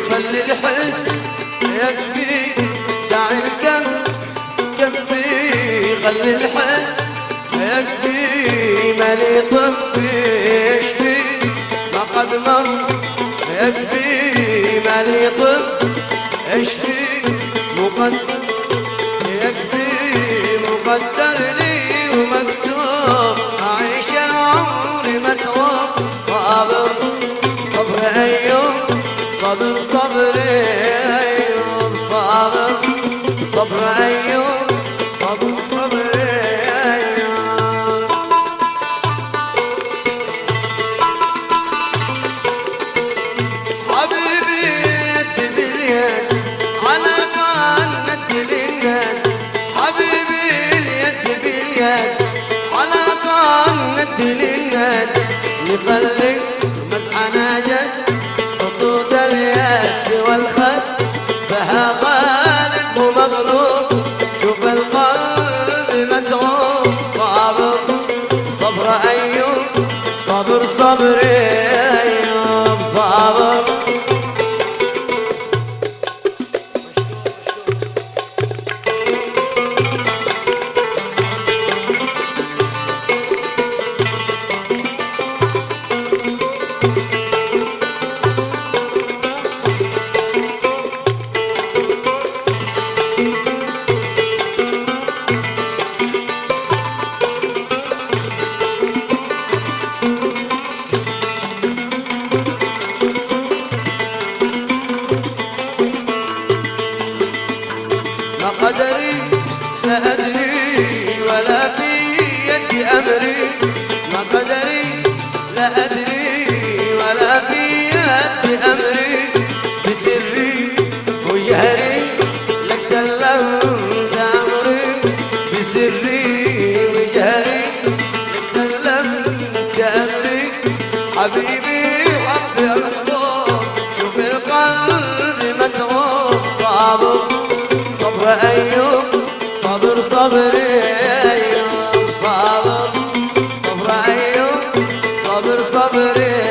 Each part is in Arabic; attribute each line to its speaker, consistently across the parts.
Speaker 1: خلي الحس يكفي، داعي الكف كفي، خلي الحس يكفي، مالي طب يشفي ما قد مر يكفي، مالي طب يشفي مقدر يكفي، مقدر لي ومكتوب أعيش العمر متعوب، صابر صبر أيوب، صبر صبر أيوب، صابر صبر أيوب، صبر صبر أيوب. حبيبي يد باليد على قنة اليد، حبيبي اليد باليد على قنة اليد، نخليك مزحنا جد خطوط اليد والخد بها غالب ومغلوب، شوف القلب متعوب، صابر صبر أيوب، صبر صبر أيوب، صابر. قدري لا أدري ولا في يدي أمري، ما قدري لا أدري ولا في يدي أمري، بسري وجهري لك سلمت أمري، بسري وجهري لك سلمت أمري، حبيبي حبي محبوب، شوف القلب متعوب، صابر صبر أيوب، صبر صبر أيوب، صابر صبر أيوب، صبر صبر أيوب.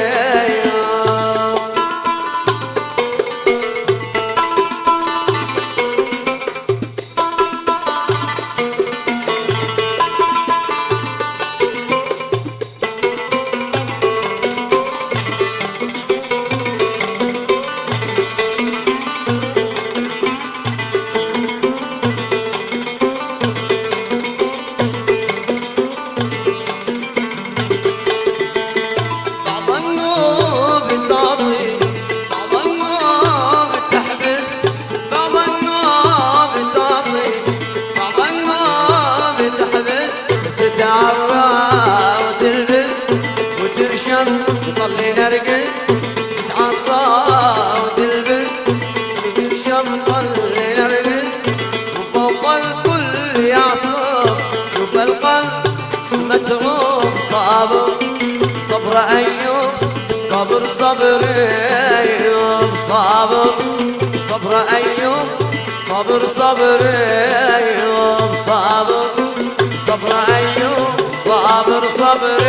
Speaker 1: وطلي نرقص تتعطى وتلبس وترشم، طلي نرقص وفوق الكل يعصر، شوف القلب متعوب، صابر صبر أيوب، صبر صبر أيوب، صابر صبر أيوب، صبر صبر أيوب، صابر صبر أيوب، صابر صبر